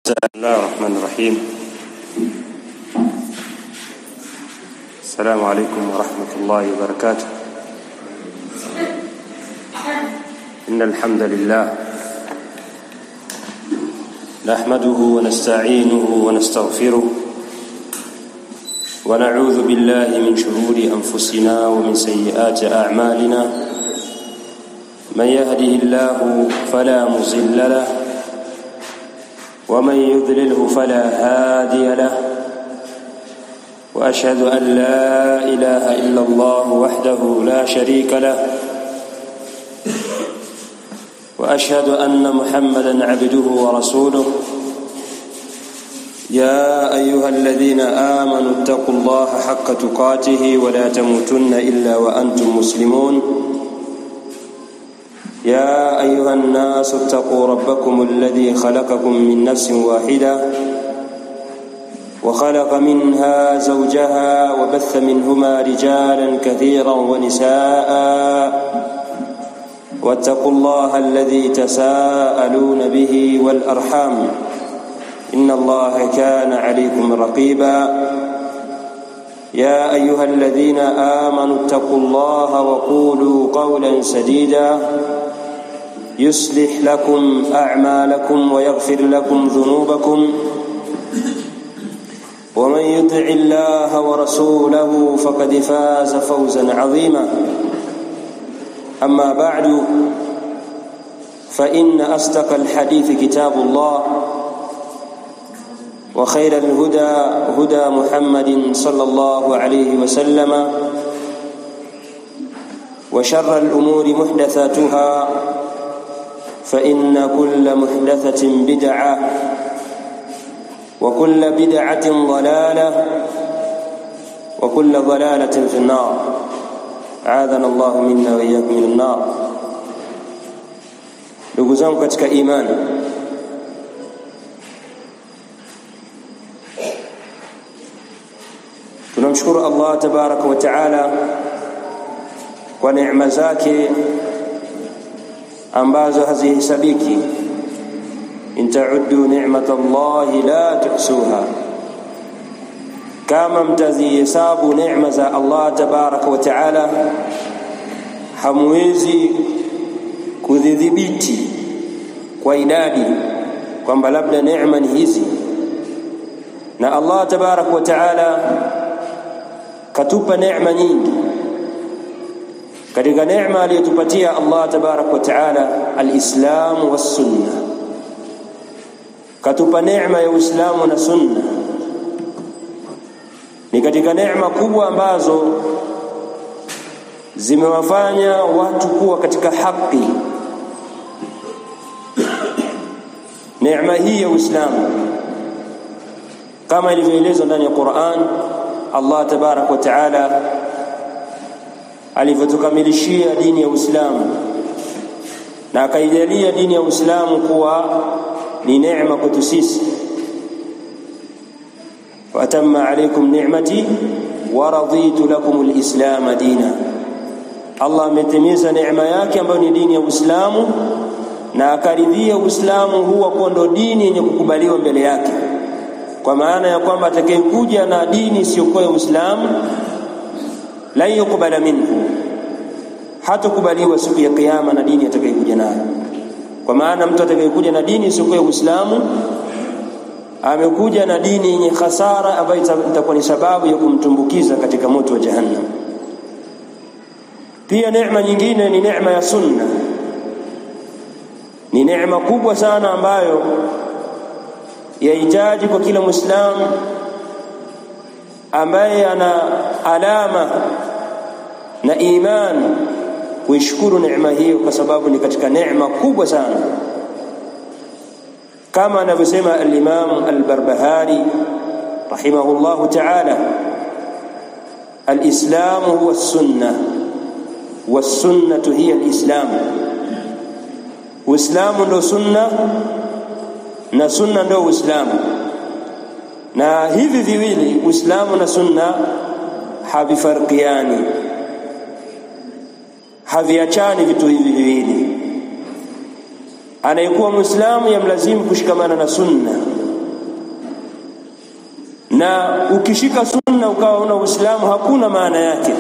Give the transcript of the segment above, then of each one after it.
بسم الله الرحمن الرحيم. السلام عليكم ورحمة الله وبركاته. إن الحمد لله نحمده ونستعينه ونستغفره ونعوذ بالله من شرور أنفسنا ومن سيئات أعمالنا. من يهده الله فلا مضل له ومن يضلله فلا هادي له. وأشهد أن لا إله إلا الله وحده لا شريك له وأشهد أن محمدا عبده ورسوله. يا أيها الذين آمنوا اتقوا الله حق تقاته ولا تموتن إلا وأنتم مسلمون. يا أيها الناس اتقوا ربكم الذي خلقكم من نفس واحدة وخلق منها زوجها وبث منهما رجالا كثيرا ونساء. واتقوا الله الذي تساءلون به والأرحام إن الله كان عليكم رقيبا. يا أيها الذين آمنوا اتقوا الله وقولوا قولا سديدا يصلح لكم أعمالكم ويغفر لكم ذنوبكم. ومن يطع الله ورسوله فقد فاز فوزا عظيما. أما بعد فإن أصدق الحديث كتاب الله وخير الهدى هدى محمد صلى الله عليه وسلم وشر الأمور محدثاتها فإن كل محدثة بدعة وكل بدعة ضلالة وكل ضلالة في النار. أعاذنا الله منا وإياكم من النار. ndugu zangu katika imani, tunamshukuru Allah tabaraka wa taala kwa neema zake ambazo hazihesabiki. In ta'uddu ni'matallahi la tuhsuha, kama mtazihesabu neema za Allah tabaraka wa taala hamwezi kudhibiti kwa idadi kwamba labda neema ni hizi. Na Allah tabaraka wa taala katupa neema nyingi. Katika neema aliyotupatia Allah tabarak wa taala al-Islam was sunna, katupa neema ya Uislamu na sunna. Ni katika neema kubwa ambazo zimewafanya watu kuwa katika haki. Neema hii ya Uislamu kama ilivyoelezwa ndani ya Qur'an, Allah tabarak wa taala alivyotukamilishia dini ya Uislamu na akaijalia dini ya Uislamu kuwa ni neema kwetu sisi. Wa atamma alaykum ni'mati wa raditu lakum al-islam dina. Allah ametimiza neema yake ambayo ni dini ya Uislamu na akaridhia Uislamu huwa kuwa ndo dini yenye kukubaliwa mbele yake, kwa maana ya kwamba atakayekuja na dini isiyokuwa ya Uislamu la yukubala minhu, hatakubaliwa siku ya kiyama na dini atakayekuja nayo. Kwa maana mtu atakayekuja na dini isiyokuwa ya Uislamu amekuja na dini yenye hasara ambayo itakuwa ni sababu ya kumtumbukiza katika moto wa jahannam. Pia neema nyingine ni neema ya sunna. Ni neema kubwa sana ambayo yahitaji kwa kila Muislamu ambaye ana alama na imani kuishukuru neema hiyo, kwa sababu ni katika neema kubwa sana. Kama anavyosema al-Imam al-Barbahari rahimahullahu ta'ala, al-Islam huwa as-sunnah was-sunnatu hiya al-Islam. Uislamu ndo sunna na sunna ndo Uislamu. Na hivi viwili, Uislamu na sunna, havifarqiani, haviachani vitu hivi viwili. Anayekuwa Muislamu yamlazimu kushikamana na sunna na ukishika sunna ukawa una Uislamu hakuna maana yake,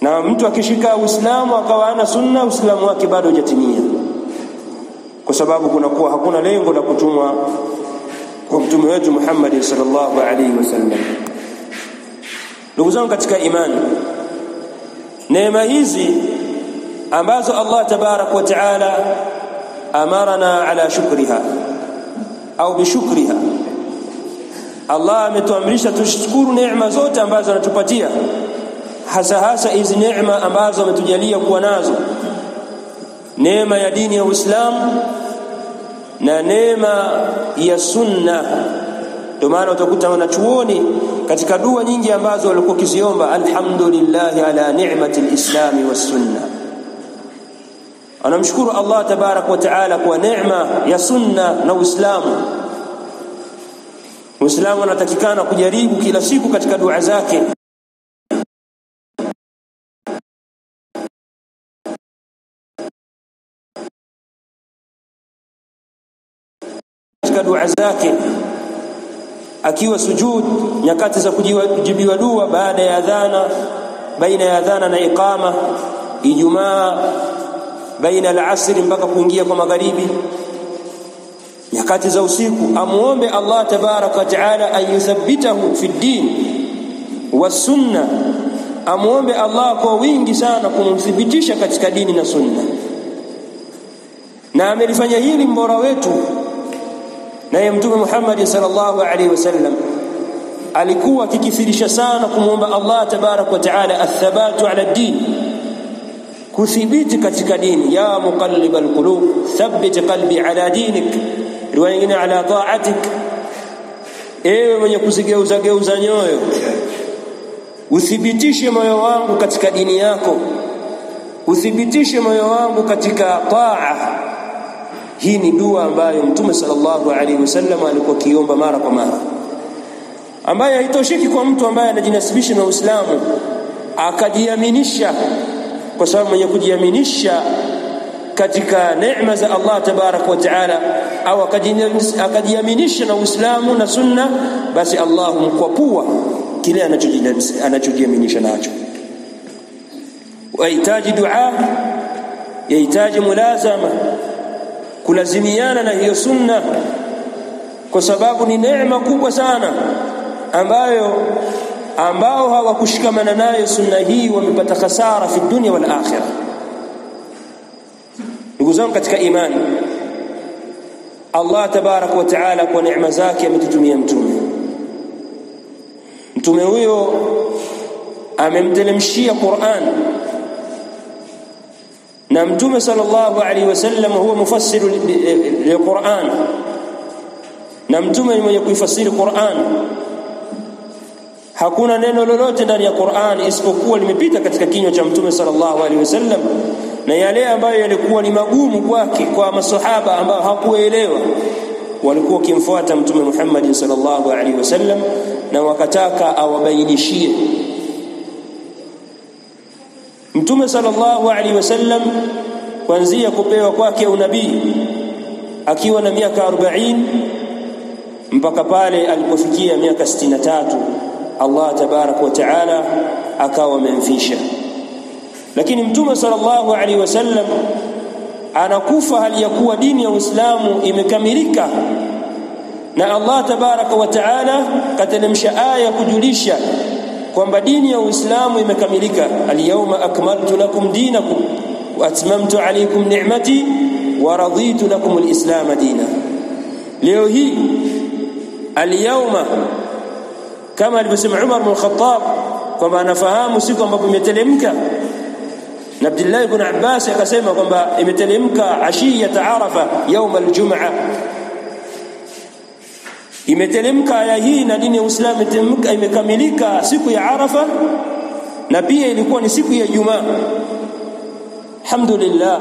na mtu akishika Uislamu akawa ana sunna, Uislamu wake bado hujatimia, kwa sababu kunakuwa hakuna lengo la kutumwa kwa mtume wetu Muhammad sallallahu alaihi wasallam. Ndugu zangu katika imani, neema hizi ambazo Allah tabarak wa taala amarana ala shukriha au bishukriha, Allah ametuamrisha tushukuru neema zote ambazo anatupatia, hasa hizi neema ambazo ametujalia kuwa nazo, neema ya dini ya Uislamu na neema ya sunna. Ndio maana utakuta wanachuoni katika dua nyingi ambazo walikuwa kiziomba, alhamdulillah ala ni'mati alislami was sunna, anamshukuru Allah tabarak wa taala kwa neema ya sunna na Uislamu. Muislamu anatakikana kujaribu kila siku katika dua zake akiwa sujud, nyakati za kujibiwa dua baada ya adhana, baina ya adhana na iqama, Ijumaa, baina al-asr mpaka kuingia kwa magharibi, nyakati za usiku, amuombe Allah tabaraka wa taala ayuthabbitahu fi din was sunna, amuombe Allah kwa wingi sana kumthibitisha katika dini na sunna. Na amelifanya hili mbora wetu naye Mtume Muhammad sallallahu alaihi wasallam alikuwa akikithirisha sana kumuomba Allah tabarak wa taala athabatu ala din, kuthibiti katika dini. Ya muqallibal qulub thabbit qalbi ala dinik, riwaya nyingine ala ta'atik, ewe mwenye kuzigeuza nyoyo uthibitishe moyo wangu katika dini yako, uthibitishe moyo wangu katika taa. Hii ni dua ambayo Mtume sallallahu alaihi wasallam alikuwa kiomba mara kwa mara, ambaye haitoshiki kwa mtu ambaye anajinasibisha na Uislamu akajiaminisha, kwa sababu mwenye kujiaminisha katika neema za Allah tabarak wa taala au akajiaminisha na Uislamu na sunna, basi Allah humkwapua kile anachojiaminisha nacho. Wahitaji dua, yahitaji mulazama, kulazimiana na hiyo sunna, kwa sababu ni neema kubwa sana ambao hawakushikamana nayo sunna hii wamepata hasara fi dunya wal akhirah. Ndugu zangu katika imani, Allah tabarak wa taala kwa neema zake ametutumia mtume huyo amemtelemshia Qur'an, na Mtume sallallahu alaihi wasallam huwa mufassir lilquran, na mtume ni mwenye kuifasiri Qur'an. Hakuna neno lolote ndani ya Qur'an isipokuwa limepita katika kinywa cha Mtume sallallahu alaihi wasallam, na yale ambayo yalikuwa ni magumu kwake, kwa maswahaba ambao hakuelewa, walikuwa kimfuata Mtume Muhammad sallallahu alaihi wasallam na wakataka awabainishie. Mtume sallallahu alaihi wasallam kuanzia kupewa kwake unabii akiwa na miaka 40 mpaka pale alipofikia miaka 63, Allah tabarak wa taala akawa amemfisha. Lakini Mtume sallallahu alaihi wasallam anakufa hali ya kuwa dini ya Uislamu imekamilika, na Allah tabarak wa taala kateremsha aya kujulisha kwamba dini ya Uislamu imekamilika. Al-yawma akmaltu lakum dinakum wa atmamtu alaykum ni'mati wa raditu lakum al-islam dina. Leo hii al-yawma, kama alivyosema Umar bin Khattab kwamba anafahamu siku ambapo imetelemka, na Abdullah ibn Abbas akasema kwamba imetelemka ashiyat Arafa يوم الجمعة. Imetelemka aya hii na dini ya Uislamu imekamilika siku ya Arafa, na pia ilikuwa ni siku ya Ijumaa. Alhamdulillah.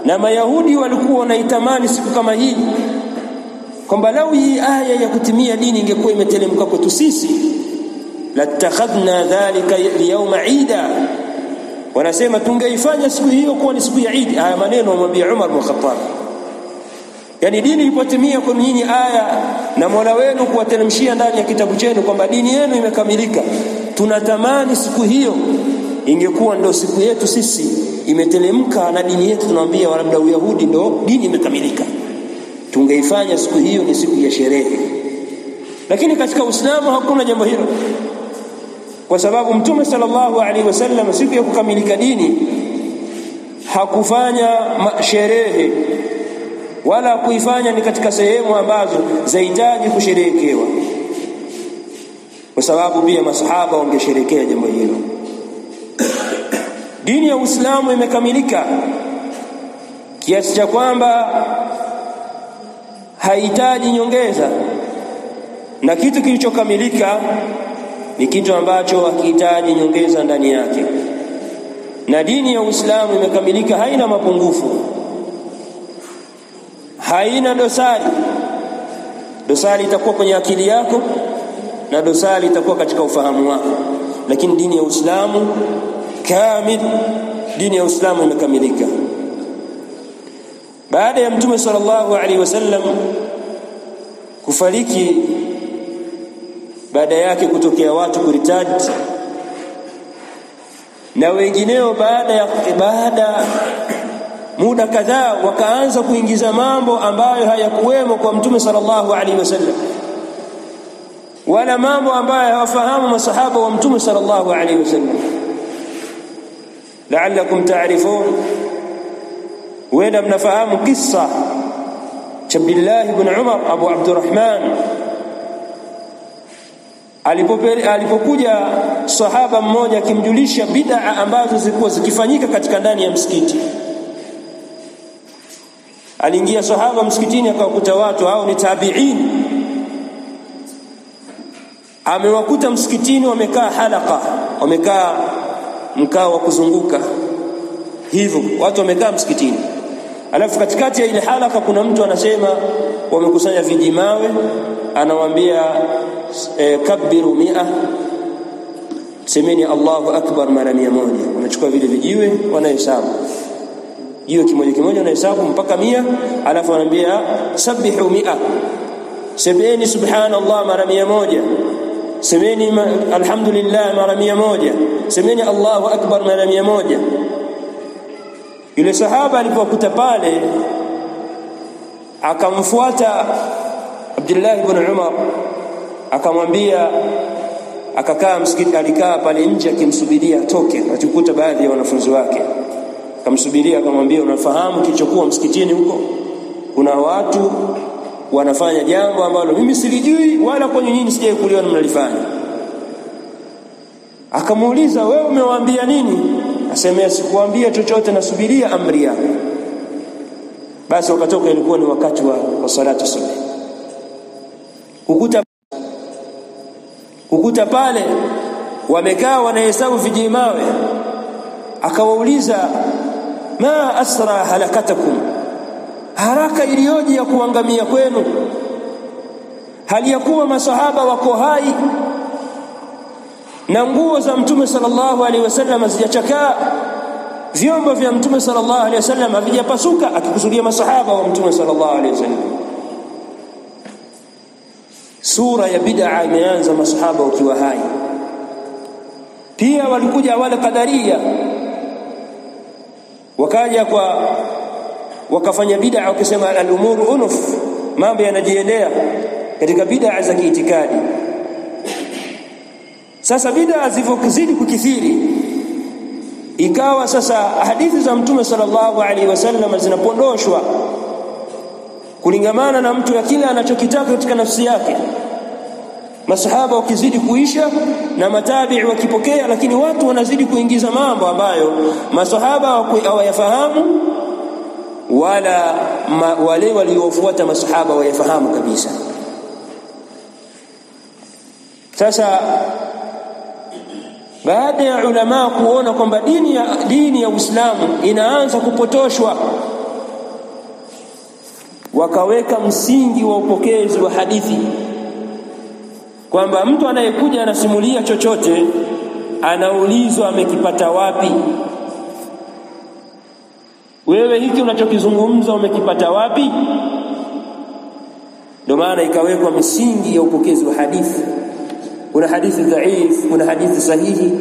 Na Mayahudi walikuwa wanaitamani siku kama hii, kwamba lau hii aya ya kutimia dini ingekuwa imetelemka kwetu sisi, latakhadna dhalika liyawma ida, wanasema tungeifanya siku hiyo kuwa ni siku ya Eid. Haya maneno amwambia Umar bin Khattab. Yani dini ilipotimia kwa nyinyi aya na Mola wenu kuwateremshia ndani ya kitabu chenu kwamba dini yenu imekamilika, tunatamani siku hiyo ingekuwa ndo siku yetu sisi imetelemka na dini yetu, tunawaambia labda Uyahudi ndo dini imekamilika, tungeifanya siku hiyo ni siku ya sherehe. Lakini katika Uislamu hakuna jambo hilo, kwa sababu Mtume sallallahu alaihi wasallam siku ya kukamilika dini hakufanya sherehe wala kuifanya ni katika sehemu ambazo zahitaji kusherehekewa, kwa sababu pia masahaba wangesherehekea jambo hilo. Dini ya Uislamu imekamilika kiasi cha kwamba haihitaji nyongeza, na kitu kilichokamilika ni kitu ambacho hakihitaji nyongeza ndani yake. Na dini ya Uislamu imekamilika, haina mapungufu, haina dosari. Dosari itakuwa kwenye akili yako na dosari itakuwa katika ufahamu wako, lakini dini ya Uislamu kamil, dini ya Uislamu imekamilika. Baada ya Mtume sallallahu alaihi wasallam kufariki, baada yake kutokea watu kuritad na wengineo, baada muda kadhaa wakaanza kuingiza mambo ambayo hayakuwemo kwa Mtume sallallahu alaihi wasallam, wala mambo ambayo hawafahamu masahaba wa Mtume sallallahu alaihi wasallam. La'allakum ta'rifun, wenda mnafahamu kisa cha Abdullah ibn Umar Abu Abdurrahman alipokuja sahaba mmoja akimjulisha bid'a ambazo zilikuwa zikifanyika katika ndani ya msikiti. Aliingia sahaba msikitini akawakuta watu hao ni tabi'in, amewakuta msikitini wamekaa halaka, wamekaa mkao wa kuzunguka hivyo, watu wamekaa msikitini. Alafu katikati ya ile halaka kuna mtu anasema, wamekusanya vijimawe, anawaambia kabbiru 100, semeni Allahu akbar mara 100. Wanachukua vile vijiwe wanahesabu, jiwe kimoja kimoja wanahesabu mpaka 100, alafu anaambia sabbihu 100, semeni subhanallah mara 100, semeni alhamdulillah mara 100, semeni Allahu akbar mara 100. Yule sahaba alipokuta pale akamfuata Abdullah ibn Umar, akamwambia, akakaa msikiti, alikaa pale nje akimsubiria atoke. Atakuta baadhi ya wanafunzi wake, akamsubiria akamwambia, unafahamu kilichokuwa msikitini huko? Kuna watu wanafanya jambo ambalo mimi silijui wala kwa nyinyi sije kuliona mnalifanya. Akamuuliza, wewe umewaambia nini? Asemea, sikuambia chochote, nasubiria amri yako. Basi wakatoka, ilikuwa ni wakati wa salatu subhi. Kukuta pale wamekaa wanahesabu vijimawe. Akawauliza, ma asra halakatakum, haraka iliyoje ya kuangamia kwenu, hali ya kuwa masahaba wako hai na nguo za Mtume sallallahu alaihi wasallam hazijachakaa, vyombo vya Mtume sallallahu alaihi wasallam havijapasuka, akikusudia masahaba wa Mtume sallallahu alaihi wasallam. Sura ya bid'a imeanza masahaba wakiwa hai. Pia walikuja wale Qadaria, wakaja wakafanya bid'a, wakisema al-umuru unuf, mambo yanajiendea katika bid'a za kiitikadi. Sasa bid'a zilizozidi kukithiri, ikawa sasa hadithi za Mtume sallallahu alaihi wasallam zinapondoshwa kulingamana na mtu ya kila anachokitaka katika nafsi yake. Masahaba wakizidi kuisha na matabi'i wakipokea, lakini watu wanazidi kuingiza mambo ambayo masahaba hawayafahamu wala wale waliofuata masahaba wayafahamu kabisa. Sasa baada ya ulama kuona kwamba dini ya Uislamu inaanza kupotoshwa, wakaweka msingi wa upokezi wa hadithi, kwamba mtu anayekuja anasimulia chochote anaulizwa amekipata wapi. Wewe hiki unachokizungumza umekipata wapi? ndio maana ikawekwa misingi ya upokezi wa hadithi. Kuna hadithi dhaif, kuna hadithi sahihi.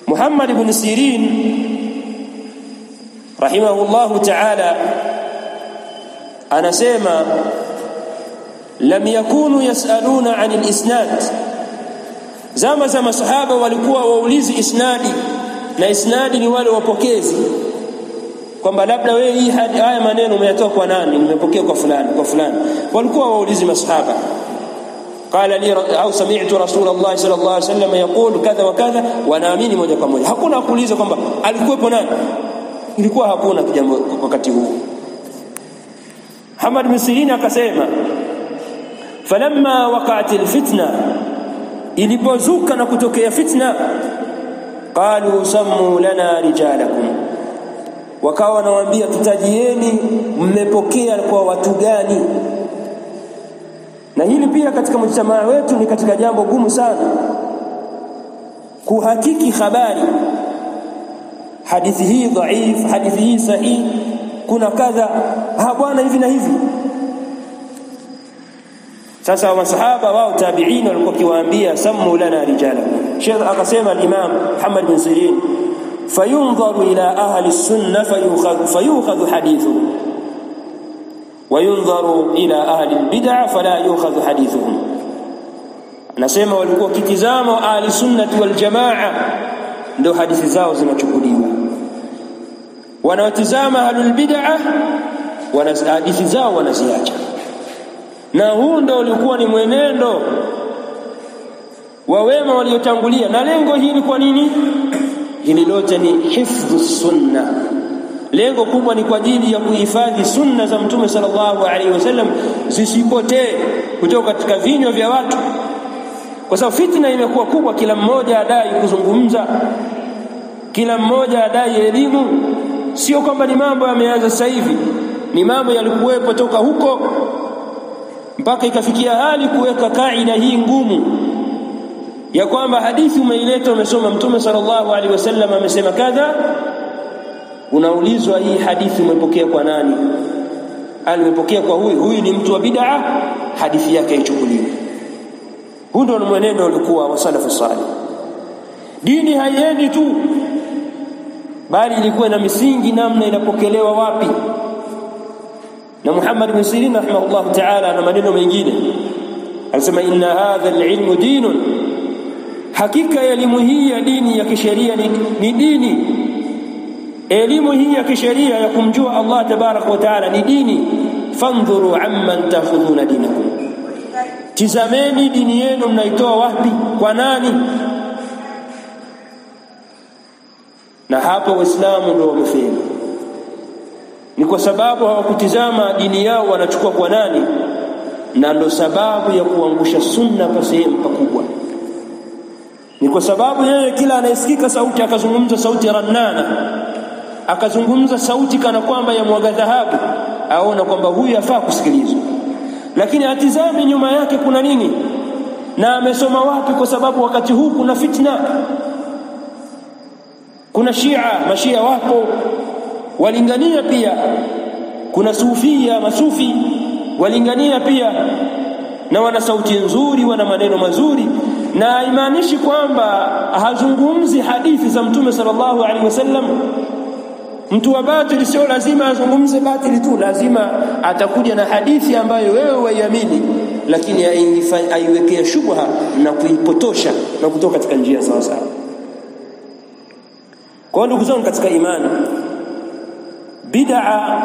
Muhammad ibn Sirin rahimahullahu ta'ala anasema lam yakunu yasaluna 'anil isnad, zama za masahaba walikuwa waulizi isnadi, na isnadi ni wale wapokezi, kwamba labda wewe hii haya maneno umeyatoa kwa nani, nimepokea kwa fulani kwa fulani. Walikuwa waulizi masahaba, qala li au sami'tu rasulullah sallallahu alaihi wasallam yaqul kadha wa kadha, wanaamini moja kwa moja. Hakuna kuuliza kwamba alikuwepo nani, ilikuwa hakuna jambo wakati huo. Muhammad bin Sirin akasema falamma waqa'atil fitna, ilipozuka na kutokea fitna, qalu sammu lana rijalakum, wakawa wanawaambia tutajieni mmepokea kwa watu gani. Na hili pia katika mjtamaa wetu ni katika jambo gumu sana kuhakiki habari, hadithi hii dhaif, hadithi hii sahihi, kuna kadha, bwana hivi na hivi. Sasa masahaba wao tabi'in walikuwa kiwaambia sammu lana rijala. Sheikh akasema al-Imam Muhammad bin Sirin fayunzaru ila ahli as-sunnah fayukhadhu hadithuhum wa yunzaru ila ahli al-bid'ah fala yukhadhu hadithuhum. Anasema walikuwa kitizama ahli sunnah wal jamaa ndio hadithi zao zinachukuliwa, wanawatizama ahli al-bid'ah wana hadithi zao wanaziacha. Na huu ndio ulikuwa ni mwenendo wa wema waliotangulia. Na lengo hili kwa nini? Hili lote ni hifdhu sunna. Lengo kubwa ni kwa ajili ya kuhifadhi sunna za Mtume sallallahu alaihi wasallam zisipotee kutoka katika vinywa vya watu, kwa sababu fitna imekuwa kubwa. Kila mmoja adai kuzungumza, kila mmoja adai elimu. Sio kwamba ni mambo yameanza sasa hivi, ni mambo yalikuwepo toka huko mpaka ikafikia hali kuweka kaida hii ngumu ya kwamba hadithi umeileta, umesoma Mtume sallallahu alaihi wasallam amesema kadha, unaulizwa hii hadithi umepokea kwa nani? Alimepokea kwa huyu ni mtu wa bid'a, hadithi yake ichukuliwe. Huu ndio mwenendo ulikuwa wa salafu salih. Dini haiendi tu, bali ilikuwa na misingi, namna inapokelewa wapi. Na Muhammad bin Sirin rahimahullah ta'ala na maneno mengine anasema inna hadha al-ilmu dinun, hakika elimu hii ya dini ya kisheria ni dini. Elimu hii ya kisheria ya kumjua Allah tabarak wa taala ni dini. Fandhuru amman takhudhuna dinakum, tizameni dini yenu mnaitoa wapi, kwa nani? Na hapo Waislamu ndio wamefeli, ni kwa sababu hawakutizama dini yao wanachukua kwa nani, na ndio sababu ya kuangusha sunna kwa sehemu pakubwa. Ni kwa sababu yeye kila anayesikika sauti akazungumza sauti rannana, akazungumza sauti kana kwamba ya mwaga dhahabu, aona kwamba huyu afaa kusikilizwa, lakini atizame nyuma yake kuna nini na amesoma wapi, kwa sababu wakati huu kuna fitna. Kuna mashia wapo walingania, pia kuna sufia, masufi walingania pia, na wana sauti nzuri, wana maneno mazuri. Na haimaanishi kwamba hazungumzi hadithi za Mtume sallallahu alaihi wasallam. Mtu wa batili sio lazima azungumze batili tu, lazima atakuja na hadithi ambayo wewe waiamini, lakini aiwekea shubha na kuipotosha na kutoka katika njia sawa sawa. Kwa ndugu zangu katika imani, bid'a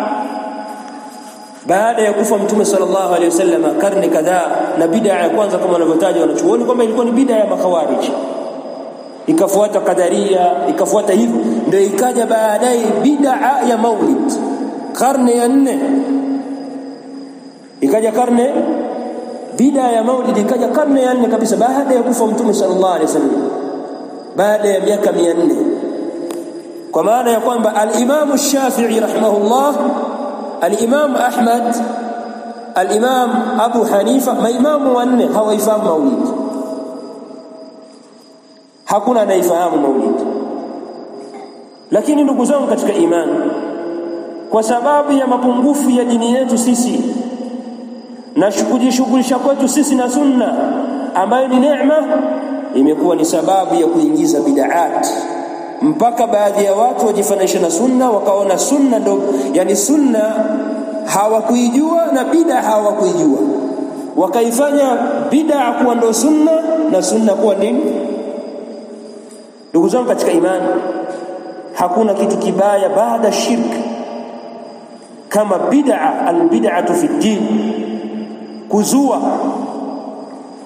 baada ya kufa Mtume sallallahu alaihi wasallam karne kadhaa, na bid'a ya kwanza kama wanavyotaja wanachuoni kwamba ilikuwa ni bid'a ya makhawarij, ikafuata qadaria, ikafuata hivyo, ndio ikaja baadaye bid'a ya maulid karne ya 4. Ikaja karne bid'a ya maulid ikaja karne ya 4 kabisa baada ya kufa Mtume sallallahu alaihi wasallam, baada ya miaka 400. Kwa maana ya kwamba al-Imam Shafi'i rahimahullah, al-Imam Ahmad, al-Imam Abu Hanifa, maimamu wanne hawaifahamu maulid. Hakuna anaifahamu maulid. Lakini ndugu zangu katika imani, kwa sababu ya mapungufu ya dini yetu sisi, na kujishughulisha kwetu sisi na sunna ambayo ni neema, imekuwa ni sababu ya kuingiza bid'at, mpaka baadhi ya watu wajifanisha na sunna, wakaona sunna ndo, yani sunna hawakuijua na bid'a hawakuijua, wakaifanya bid'a kuwa ndo sunna na sunna kuwa nini. Ndugu zangu katika imani, hakuna kitu kibaya baada shirk kama bid'a, albid'atu fi din, kuzua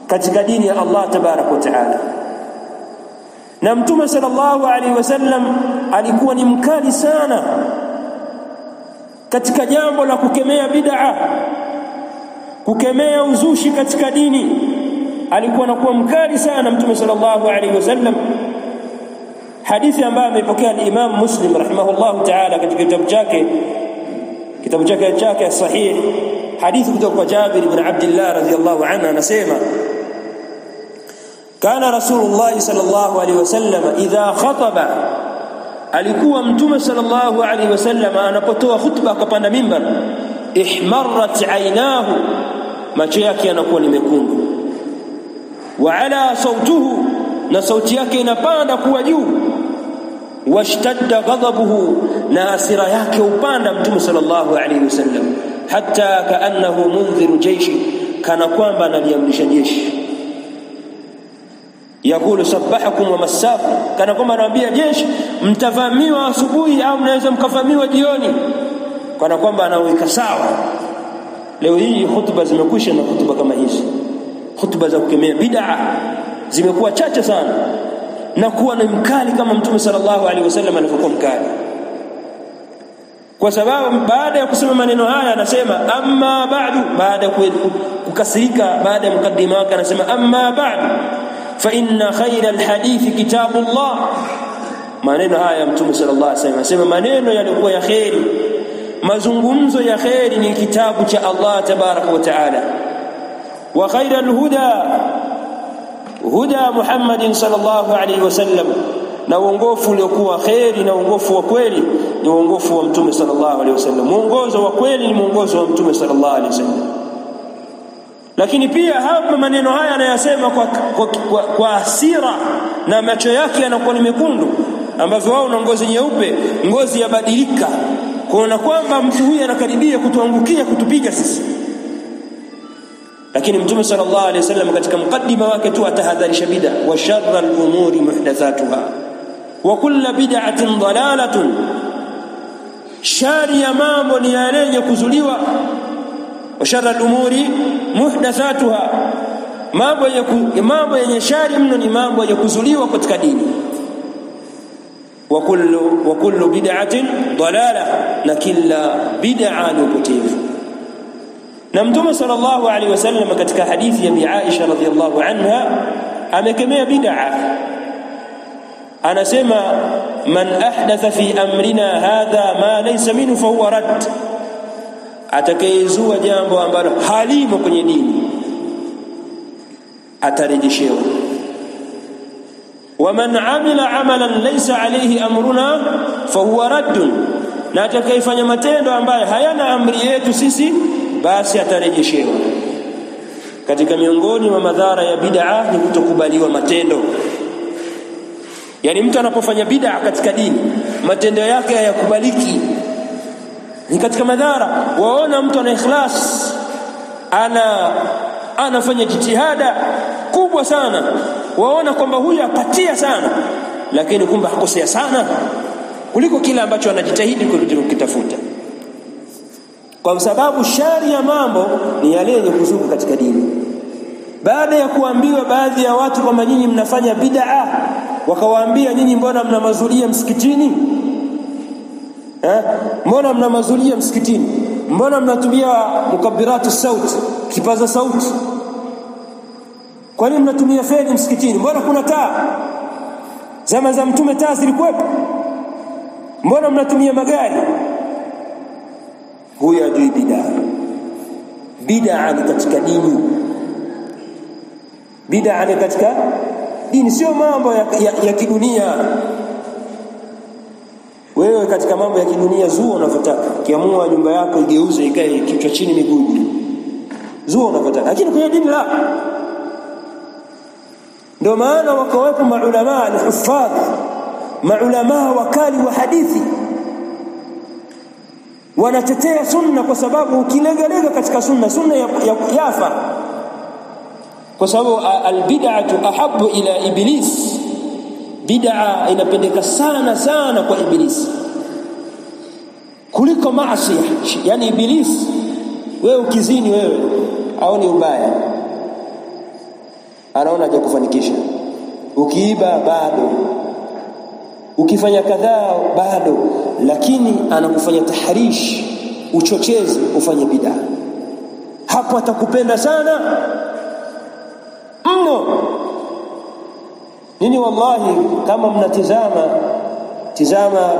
katika dini ya Allah tabarak wa taala. Na Mtume sallallahu alaihi wasallam alikuwa ni mkali sana katika jambo la kukemea bid'a, kukemea uzushi katika dini. Alikuwa anakuwa mkali sana Mtume sallallahu alaihi wasallam. Hadithi ambayo amepokea al-Imam Muslim rahimahullahu ta'ala katika kitabu chake sahih, hadithi kutoka kwa Jabir ibn Abdullah radhiyallahu anhu, anasema kana Rasulullah sallallahu alaihi wasallam idha khataba, alikuwa Mtume sallallahu alaihi wasallam anapotoa khutba akapanda mimbar, ihmarrat aynahu, macho yake yanakuwa ni mekundu, wa ala sautuhu, na sauti yake inapanda kuwa juu, washtadda ghadabuhu, na hasira yake upanda Mtume sallallahu alaihi wasallam, hatta kaannahu mundhiru jayshi, kana kwamba analiamrisha jeshi. Yakulu sabbahakum wa massakum, kana kwamba anawaambia jeshi mtavamiwa asubuhi au mnaweza mkavamiwa jioni, kana kwamba anaweka sawa. Leo hii hutuba zimekwisha, na hutuba kama hizi, hutuba za kukemea bid'a zimekuwa chache sana, na kuwa ni mkali kama Mtume sallallahu alaihi wasallam alivyokuwa mkali. Kwa sababu baada ya kusema maneno haya anasema amma ba'du, baada ya kukasirika, baada ya mukaddima wake anasema amma ba'du fa inna khayra alhadithi kitabullah. Maneno haya Mtume sallallahu alaihi wasallam anasema maneno yalikuwa ya khairi, mazungumzo ya khairi ni kitabu cha Allah tabaraka wa taala. Wa khayra alhuda huda Muhammadin sallallahu alaihi wasallam, na uongofu uliokuwa khairi na uongofu wa kweli ni uongofu wa Mtume sallallahu alaihi wasallam. Muongozo wa kweli ni muongozo wa Mtume sallallahu alaihi wasallam. Lakini pia hapa maneno haya anayasema kwa hasira, na macho yake yanakuwa ni mekundu, ambazo wao na ngozi nyeupe, ngozi yabadilika, kuona kwamba mtu huyu anakaribia kutuangukia, kutupiga sisi. Lakini Mtume sallallahu alaihi wasallam katika mukaddima wake tu atahadharisha bid'a, wa sharra al-umuri muhdathatuha wa kullu bid'atin dalalatun, shari ya mambo ni yale yenye kuzuliwa. Wa sharra al-umuri muhdathatuha, mambo yenye shari mno ni mambo yenye kuzuliwa katika dini. Wa kullu bid'atin dalalah, na kila bid'a ni upotevu. Na Mtume sallallahu alaihi wasallam katika hadithi ya Bi Aisha radhiyallahu anha amekemea bid'a, anasema man ahdatha fi amrina hadha ma laysa minhu fa huwa rad, atakayezua jambo ambalo halimo kwenye dini atarejeshewa. Wa man amila amalan laysa alayhi amruna fa huwa radd, na atakayefanya matendo ambayo hayana amri yetu sisi basi atarejeshewa. Katika miongoni mwa madhara ya bid'a ni kutokubaliwa matendo. Yani mtu anapofanya bid'a katika dini, matendo yake hayakubaliki, ni katika madhara. Waona mtu ana ikhlas, anafanya jitihada kubwa sana, waona kwamba huyu apatia sana, lakini kumbe hakosea sana kuliko kile ambacho anajitahidi kukitafuta. Kwa sababu shari ya mambo ni yale yenye kuzuka katika dini. Baada ya kuambiwa baadhi ya watu kwamba nyinyi mnafanya bid'a, wakawaambia nyinyi mbona mna mazulia msikitini? Mbona mna mazulia msikitini? Mbona mnatumia mukabbiratu sauti, kipaza sauti? Kwa nini mnatumia feni msikitini? Mbona kuna taa? Zama za Mtume taa zilikuwepo. Mbona mnatumia magari? Huyu adui bid'a. Bid'a ni katika dini. Bid'a ni katika dini, sio mambo ya kidunia. Wewe katika mambo ya kidunia zua unavyotaka. Kiamua nyumba yako igeuze ikae kichwa chini miguu juu, zua unavyotaka, lakini kwenye dini la. Ndio maana wakawepo maulama al-huffadh, maulama wakali wa hadithi, wanatetea sunna, kwa sababu ukilegalega katika sunna yafa, kwa sababu al-bid'atu ahabbu ila iblis. Bid'a inapendeka sana sana kwa iblis kuliko maasi. Yani iblis, wewe ukizini, wewe aoni ubaya, anaona haja kufanikisha. Ukiiba bado, ukifanya kadhaa bado, lakini anakufanya tahrish, uchochezi ufanye bid'a. Hapo atakupenda sana mno. Nini wallahi, kama mnatizama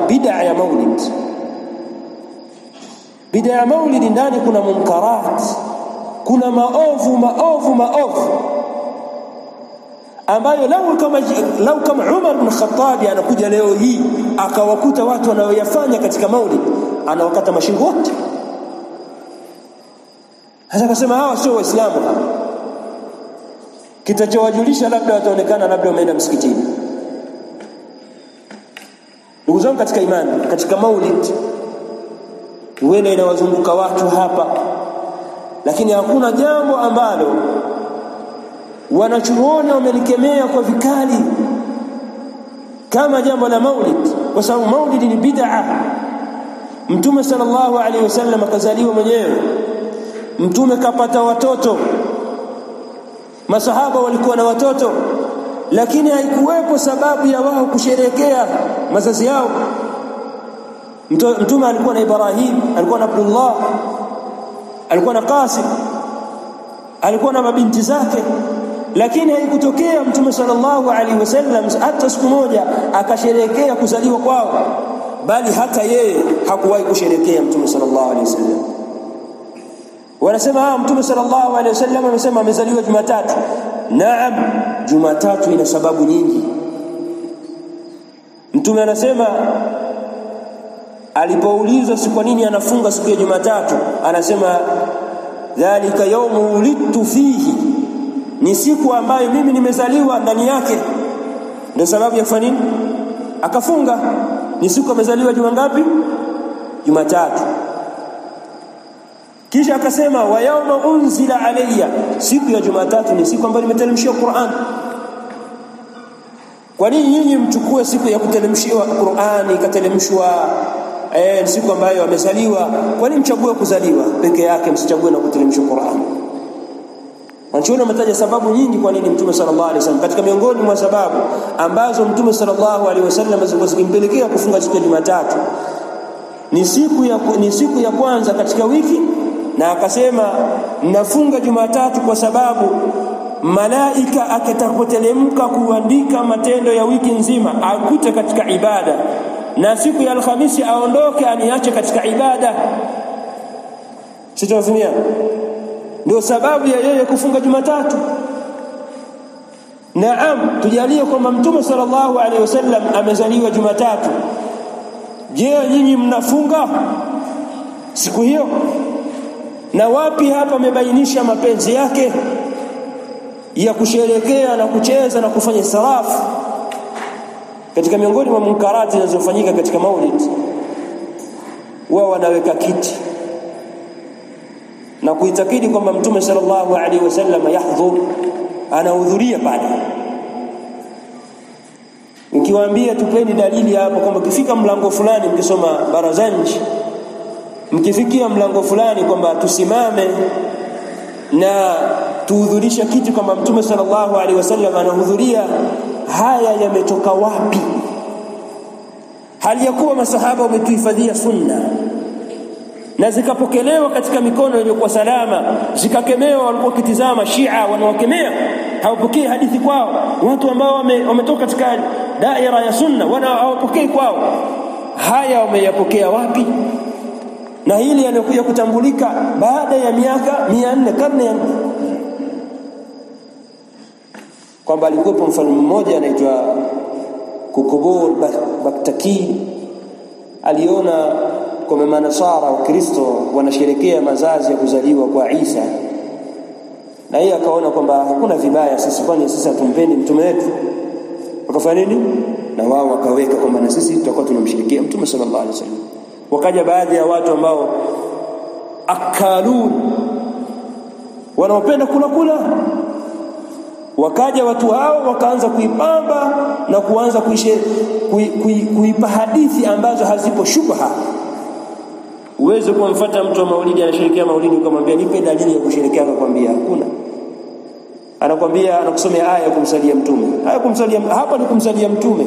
bid'a ya maulid. Bid'a ya maulid ndani kuna munkarat, kuna maovu ambayo lau kama Umar bin Khattab anakuja leo hii akawakuta watu wanaoyafanya katika maulid, anawakata mashingo wote. Hata kasema hawa sio waislamu hapa. Kitachowajulisha labda wataonekana labda wameenda msikitini. Ndugu zangu katika imani, katika maulid wele inawazunguka watu hapa, lakini hakuna jambo ambalo wanachuoni wamelikemea kwa vikali kama jambo la maulid, kwa sababu maulid ni bid'a. Mtume sallallahu alaihi wasallam akazaliwa mwenyewe, Mtume kapata watoto, masahaba walikuwa na watoto, lakini haikuwepo sababu ya wao kusherehekea mazazi yao. Mtume alikuwa na Ibrahim, alikuwa na Abdullah, alikuwa na Qasim, alikuwa na mabinti zake, lakini haikutokea Mtume sallallahu alaihi wasallam hata siku moja akasherehekea kuzaliwa kwao, bali hata yeye hakuwahi kusherehekea Mtume sallallahu alaihi wasallam. Wanasema Mtume sallallahu alaihi wasallam amesema amezaliwa Jumatatu. Naam, Jumatatu ina sababu nyingi. Mtume anasema alipoulizwa siku nini anafunga siku ya Jumatatu, anasema dhalika yawmu ulidtu fihi, ni siku ambayo mimi nimezaliwa ndani yake, ndio sababu ya kufanya nini akafunga. Ni siku amezaliwa juma ngapi? Jumatatu. Kisha akasema wa yawma unzila alayya, siku ya Jumatatu ni siku ambayo nimeteremshiwa Qur'an. Kwa nini nyinyi mchukue siku ya kuteremshiwa Qur'an ikateremshwa siku ambayo amezaliwa? Kwa nini mchague kuzaliwa peke yake, msichague na kuteremshwa Qur'an? Wanachuoni wametaja sababu nyingi kwa nini Mtume sallallahu alaihi wasallam. Katika miongoni mwa sababu ambazo Mtume sallallahu alaihi wasallam zikimpelekea kufunga siku ya Jumatatu, ni siku ya kwanza katika wiki, na akasema nafunga Jumatatu kwa sababu malaika akitakapoteremka kuandika matendo ya wiki nzima akute katika ibada, na siku ya Alhamisi aondoke aniache katika ibada. Sitawazimia. Ndio sababu ya yeye kufunga Jumatatu. Naam, tujalie kwamba Mtume sallallahu alaihi wasallam amezaliwa Jumatatu. Je, nyinyi mnafunga siku hiyo? Na wapi hapa amebainisha mapenzi yake ya kusherehekea na kucheza na kufanya sarafu? Katika miongoni mwa munkarati zinazofanyika katika maulid, wao wanaweka kiti na kuitakidi kwamba Mtume sallallahu alaihi wasallam yahdhur, anahudhuria pale. Ukiwaambia tupeni dalili hapo kwamba kifika mlango fulani, mkisoma Barazanji, mkifikia mlango fulani kwamba tusimame na tuhudhurisha kitu kwamba Mtume sallallahu alaihi wasallam anahudhuria, haya yametoka wapi? Hali ya kuwa masahaba wametuhifadhia sunna na zikapokelewa katika mikono iliyokuwa salama, zikakemewa. Walikuwa kitizama Shia wanawakemea, hawapokei hadithi kwao. Watu ambao wametoka katika daira ya sunna hawapokei kwao. Haya wameyapokea wapi? Na hili yanakuja kutambulika baada ya miaka 400, karne ya 4, kwamba alikuwa mfalme mmoja anaitwa Kukubur Baktaki. Aliona kwa manasara wa Kristo wanasherekea mazazi ya kuzaliwa kwa Isa, na yeye akaona kwamba hakuna vibaya sisi, kwani sisi hatumpendi mtume wetu, wakafanya nini na wao wakaweka kwamba na sisi tutakuwa tunamshirikia mtume sallallahu alaihi wasallam. Wakaja baadhi ya watu ambao akalun, wanaopenda kula, wakaja watu hao wakaanza kuipamba na kuanza kuipa hadithi ambazo hazipo shubha. Uweze kumfuata mtu wa maulidi anashirikia maulidi ukamwambia nipe dalili ya kusherehekea, akakwambia hakuna. Anakwambia anakusomea aya ya kumsalia mtume. Aya kumsalia hapa ni kumsalia mtume,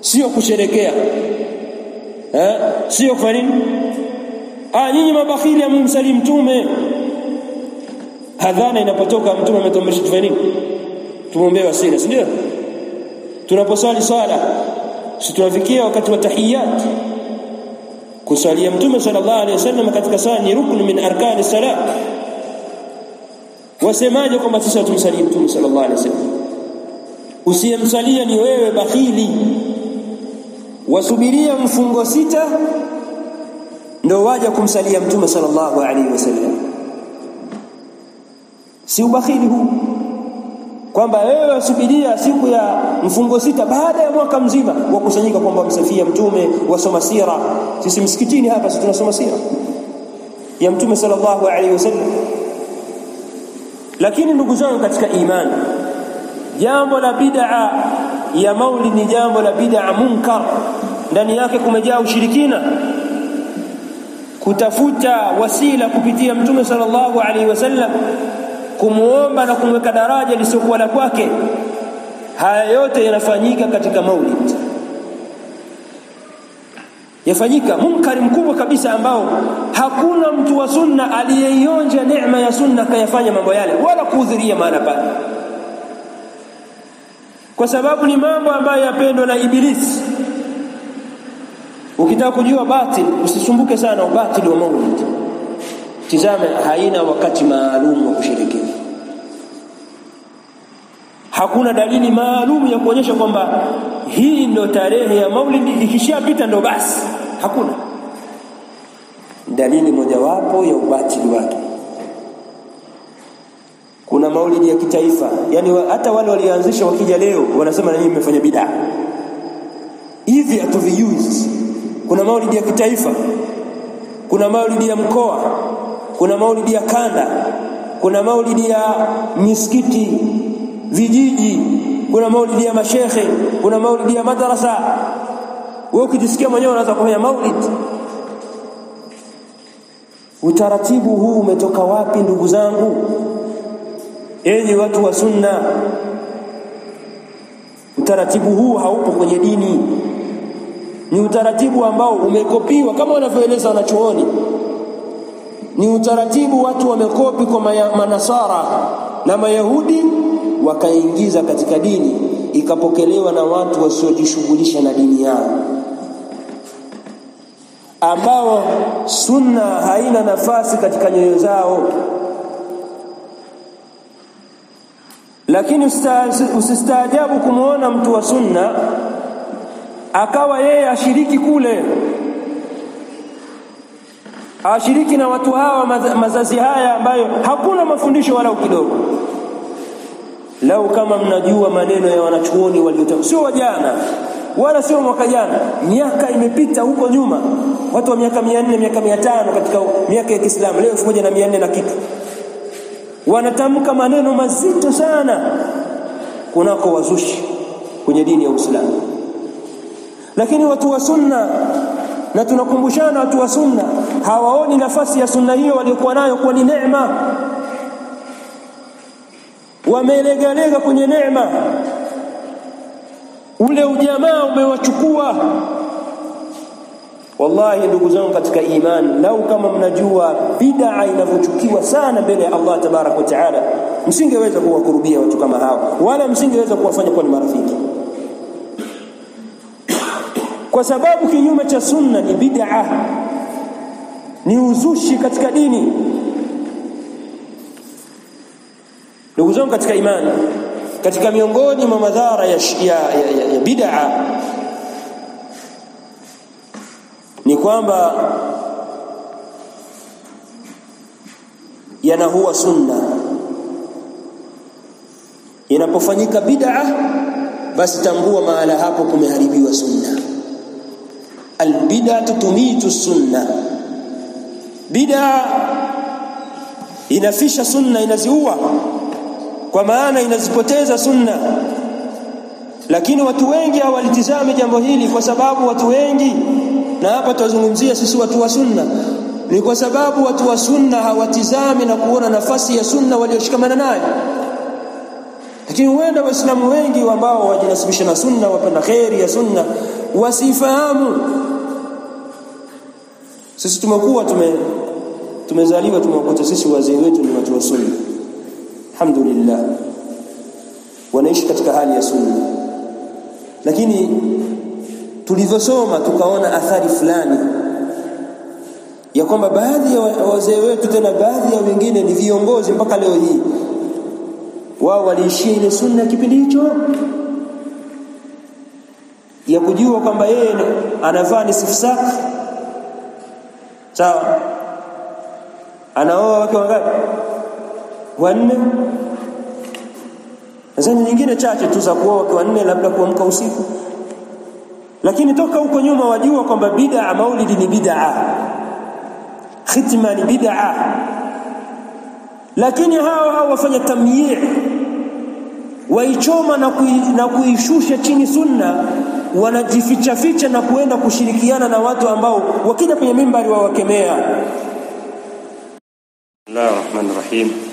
sio kusherehekea. Sio kwa nini? Nyinyi mabakhili amumsalia mtume. Hadhana inapotoka mtume ametuamrisha tufanye nini? Tumuombe wasila, si ndio? Tunaposali swala, si tunafikia wakati wa tahiyat, kusalia mtume sallallahu alaihi wasallam katika swala ni rukni min arkani salat. Wasemaje kwamba sisi tumsalie mtume sallallahu alaihi wasallam? Usiyemsalia ni wewe bakhili. Wasubiria mfungo 6 ndio waje kumsalia mtume sallallahu alaihi wasallam. Si ubakhili huu kwamba wewe wasubiria siku ya mfungo 6 baada ya mwaka mzima wakusanyika kwamba msafia mtume, wasoma sira. Sisi msikitini hapa sisi tunasoma sira ya mtume sallallahu alaihi wasallam. Lakini ndugu zangu katika imani, jambo la bid'a ya maulid ni jambo la bid'a munkar, ndani yake kumejaa ushirikina, kutafuta wasila kupitia mtume sallallahu alaihi wasallam, kumuomba na kumweka daraja lisiokuwa la kwake. Haya yote yanafanyika katika maulid, yafanyika munkari mkubwa kabisa ambao hakuna mtu wa sunna aliyeionja neema ya sunna kayafanya mambo yale wala kuhudhuria maana pale, kwa sababu ni mambo ambayo yapendwa na Ibilisi. Ukitaka kujua batil usisumbuke sana ubatili wa maulid. Tizama, haina wakati maalum wa kusherehekea. Hakuna dalili maalum ya kuonyesha kwamba hii ndio tarehe ya maulid, ikishapita ndio basi. Hakuna dalili mojawapo ya ubatili wake. Kuna maulidi ya kitaifa, yani hata wale walioanzisha wakija leo wanasema na nyinyi mmefanya bid'a. Hivi hatuvijui. Kuna maulidi ya kitaifa, kuna maulidi ya mkoa, kuna maulidi ya kanda, kuna maulidi ya misikiti vijiji, kuna maulidi ya mashekhe, kuna maulidi ya madrasa. Wewe ukijisikia mwenyewe unaanza kufanya maulid. Utaratibu huu umetoka wapi ndugu zangu? Enyi watu wa sunna, utaratibu huu haupo kwenye dini. Ni utaratibu ambao umekopiwa kama wanavyoeleza wanachuoni. Ni utaratibu watu wamekopi kwa manasara na mayahudi, wakaingiza katika dini, ikapokelewa na watu wasiojishughulisha na dini yao, ambao sunna haina nafasi katika nyoyo zao. Lakini usistaajabu kumuona mtu wa sunna akawa yeye ashiriki kule, ashiriki na watu hawa mazazi haya ambayo hakuna mafundisho wala kidogo. Lau kama mnajua maneno ya wanachuoni waliotoka, sio wajana wala sio mwaka jana, miaka imepita huko nyuma, watu wa miaka 400 miaka 500 katika miaka ya Kiislamu, leo 1400 na kitu, wanatamka maneno mazito sana kunako wazushi kwenye dini ya Uislamu. Lakini watu wa sunna, na tunakumbushana watu wa sunna, hawaoni nafasi ya sunna hiyo waliokuwa nayo kwa ni neema. Wamelegalega kwenye neema, ule ujamaa umewachukua. Wallahi ndugu zangu katika imani, lau kama mnajua bid'a inavyochukiwa sana mbele ya Allah tabarak wa taala, msingeweza kuwakurubia watu kama hao, wala msingeweza kuwafanya kuwa ni marafiki, kwa sababu kinyume cha sunna ni bid'a, ni uzushi katika dini. Ndugu zangu katika imani, katika miongoni mwa madhara ya bid'a ni kwamba yanahua sunna, inapofanyika bid'a basi tambua mahala hapo kumeharibiwa sunna. Albid'atu tumitu sunna, bid'a inafisha sunna, inaziua, kwa maana inazipoteza sunna. Lakini watu wengi hawalitizame jambo hili, kwa sababu watu wengi, na hapa tuzungumzia sisi watu wa sunna, ni kwa sababu watu wa sunna hawatizami na kuona nafasi ya sunna walioshikamana nayo. Lakini huenda waislamu wengi ambao wajinasibisha na sunna, wapenda khairi ya sunna, wasifahamu. Sisi tumezaliwa tumekuta sisi wazee wetu ni watu wa sunna, alhamdulillah, wanaishi katika hali ya sunna. Lakini tulivyosoma tukaona athari fulani ya kwamba baadhi ya wazee wetu, tena baadhi ya wengine ni viongozi mpaka leo hii, wao waliishia ile sunna kipindi hicho ya kujua kwamba yeye anavaa ni sifsak, sawa, anaoa wake wangapi? Wanne. Sasa nyingine chache tu za kuoa wake wanne, labda kuamka usiku. Lakini toka huko nyuma wajua kwamba bid'a, maulidi ni bid'a, khitma ni bid'a. Lakini hao wafanya tamyi', waichoma na kuishusha chini sunna, wanajificha ficha na kuenda kushirikiana na watu ambao wakija kwenye mimbari wawakemea. Bismillahir Rahmanir Rahim.